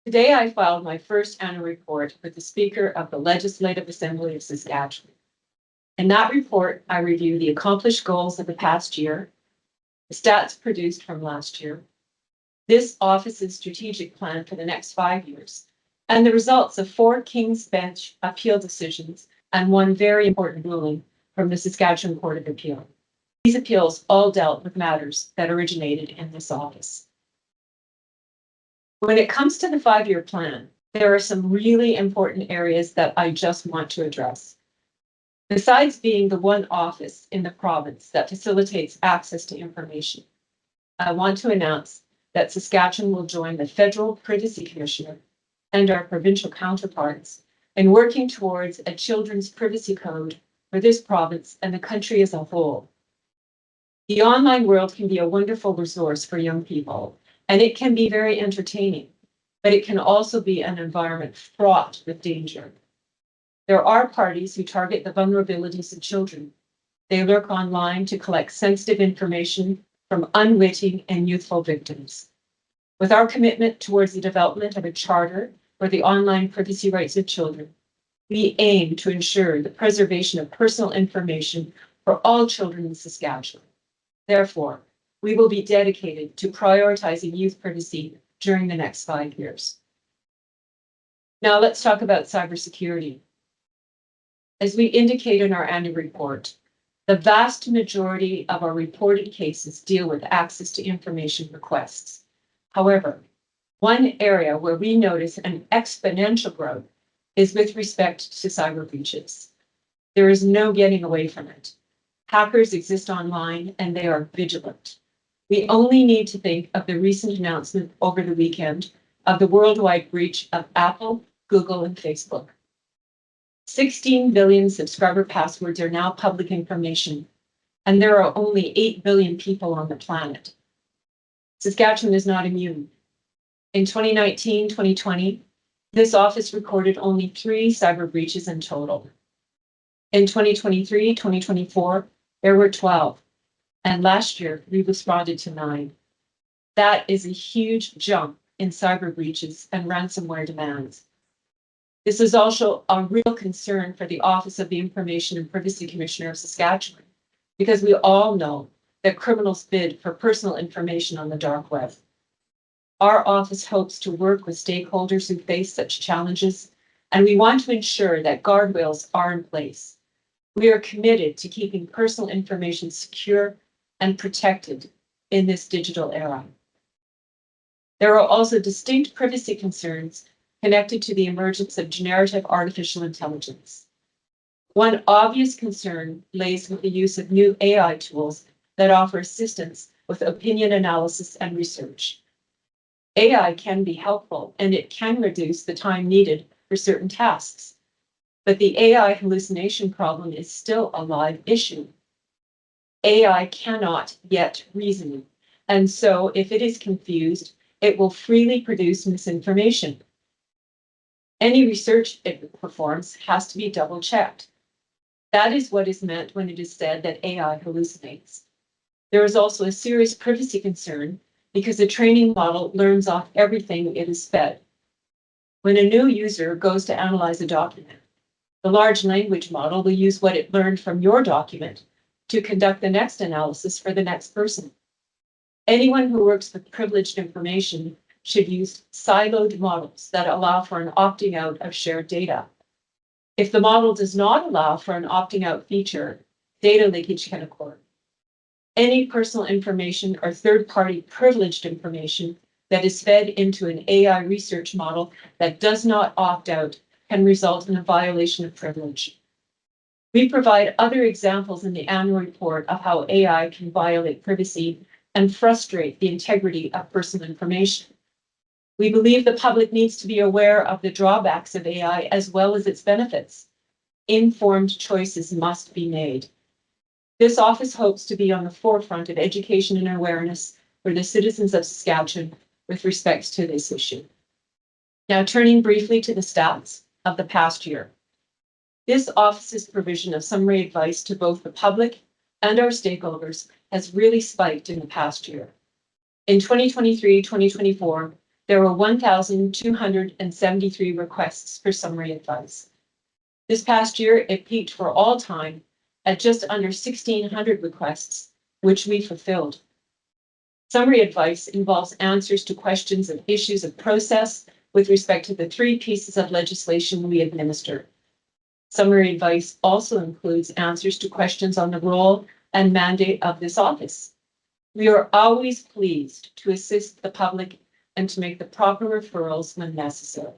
Today, I filed my first annual report with the Speaker of the Legislative Assembly of Saskatchewan. In that report, I review the accomplished goals of the past year, the stats produced from last year, this office's strategic plan for the next 5 years, and the results of 4 King's Bench appeal decisions and one very important ruling from the Saskatchewan Court of Appeal. These appeals all dealt with matters that originated in this office. When it comes to the 5-year plan, there are some really important areas that I just want to address. Besides being the one office in the province that facilitates access to information, I want to announce that Saskatchewan will join the Federal Privacy Commissioner and our provincial counterparts in working towards a children's privacy code for this province and the country as a whole. The online world can be a wonderful resource for young people, and it can be very entertaining, but it can also be an environment fraught with danger. There are parties who target the vulnerabilities of children. They lurk online to collect sensitive information from unwitting and youthful victims. With our commitment towards the development of a charter for the online privacy rights of children, we aim to ensure the preservation of personal information for all children in Saskatchewan. Therefore, we will be dedicated to prioritizing youth privacy during the next 5 years. Now let's talk about cybersecurity. As we indicate in our annual report, the vast majority of our reported cases deal with access to information requests. However, one area where we notice an exponential growth is with respect to cyber breaches. There is no getting away from it. Hackers exist online and they are vigilant. We only need to think of the recent announcement over the weekend of the worldwide breach of Apple, Google, and Facebook. 16 billion subscriber passwords are now public information, and there are only 8 billion people on the planet. Saskatchewan is not immune. In 2019-2020, this office recorded only 3 cyber breaches in total. In 2023-2024, there were 12, and last year we responded to 9. That is a huge jump in cyber breaches and ransomware demands. This is also a real concern for the Office of the Information and Privacy Commissioner of Saskatchewan, because we all know that criminals bid for personal information on the dark web. Our office hopes to work with stakeholders who face such challenges, and we want to ensure that guardrails are in place. We are committed to keeping personal information secure and protected in this digital era. There are also distinct privacy concerns connected to the emergence of generative artificial intelligence. One obvious concern lays with the use of new AI tools that offer assistance with opinion analysis and research. AI can be helpful and it can reduce the time needed for certain tasks, but the AI hallucination problem is still a live issue. AI cannot yet reason, and so if it is confused, it will freely produce misinformation. Any research it performs has to be double-checked. That is what is meant when it is said that AI hallucinates. There is also a serious privacy concern because the training model learns off everything it is fed. When a new user goes to analyze a document, the large language model will use what it learned from your document to conduct the next analysis for the next person. Anyone who works with privileged information should use siloed models that allow for an opting out of shared data. If the model does not allow for an opting out feature, data leakage can occur. Any personal information or third-party privileged information that is fed into an AI research model that does not opt out can result in a violation of privilege. We provide other examples in the annual report of how AI can violate privacy and frustrate the integrity of personal information. We believe the public needs to be aware of the drawbacks of AI as well as its benefits. Informed choices must be made. This office hopes to be on the forefront of education and awareness for the citizens of Saskatchewan with respect to this issue. Now, turning briefly to the stats of the past year. This office's provision of summary advice to both the public and our stakeholders has really spiked in the past year. In 2023-2024, there were 1,273 requests for summary advice. This past year, it peaked for all time at just under 1,600 requests, which we fulfilled. Summary advice involves answers to questions and issues of process with respect to the 3 pieces of legislation we administer. Summary advice also includes answers to questions on the role and mandate of this office. We are always pleased to assist the public and to make the proper referrals when necessary.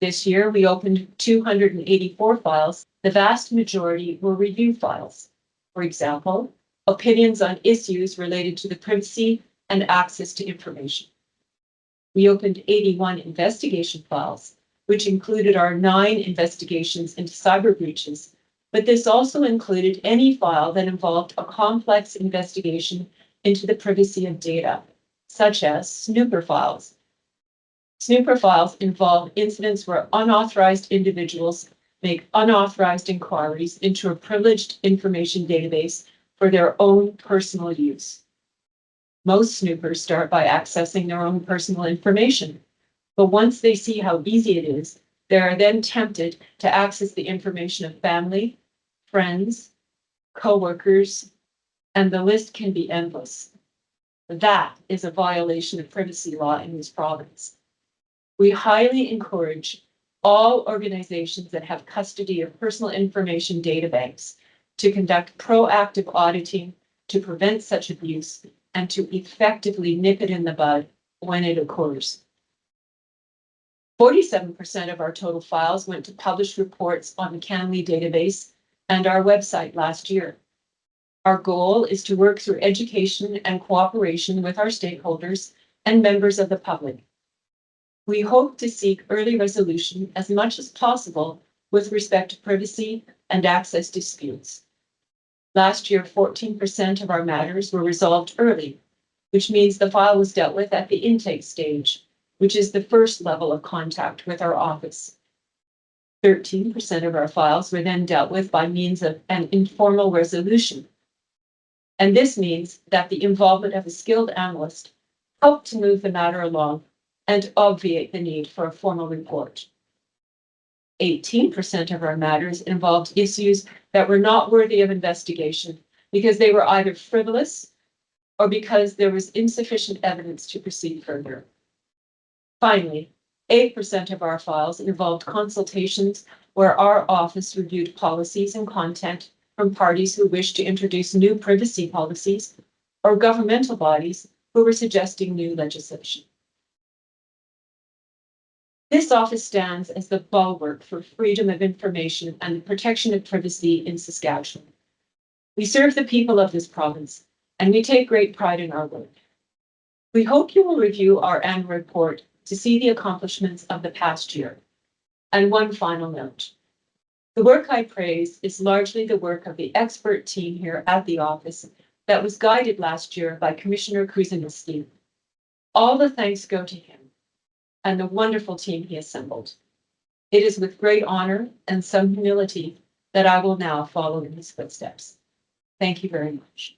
This year, we opened 284 files. The vast majority were review files. For example, opinions on issues related to the privacy and access to information. We opened 81 investigation files, which included our 9 investigations into cyber breaches, but this also included any file that involved a complex investigation into the privacy of data, such as snooper files. Snooper files involve incidents where unauthorized individuals make unauthorized inquiries into a privileged information database for their own personal use. Most snoopers start by accessing their own personal information, but once they see how easy it is, they are then tempted to access the information of family, friends, co-workers, and the list can be endless. That is a violation of privacy law in this province. We highly encourage all organizations that have custody of personal information databanks to conduct proactive auditing to prevent such abuse and to effectively nip it in the bud when it occurs. 47% of our total files went to published reports on the CanLII database and our website last year. Our goal is to work through education and cooperation with our stakeholders and members of the public. We hope to seek early resolution as much as possible with respect to privacy and access disputes. Last year, 14% of our matters were resolved early, which means the file was dealt with at the intake stage, which is the first level of contact with our office. 13% of our files were then dealt with by means of an informal resolution. And this means that the involvement of a skilled analyst helped to move the matter along and obviate the need for a formal report. 18% of our matters involved issues that were not worthy of investigation because they were either frivolous or because there was insufficient evidence to proceed further. Finally, 8% of our files involved consultations where our office reviewed policies and content from parties who wished to introduce new privacy policies or governmental bodies who were suggesting new legislation. This office stands as the bulwark for freedom of information and the protection of privacy in Saskatchewan. We serve the people of this province, and we take great pride in our work. We hope you will review our annual report to see the accomplishments of the past year. And one final note. The work I praise is largely the work of the expert team here at the office that was guided last year by Commissioner Kruseniewski. All the thanks go to him and the wonderful team he assembled. It is with great honor and some humility that I will now follow in his footsteps. Thank you very much.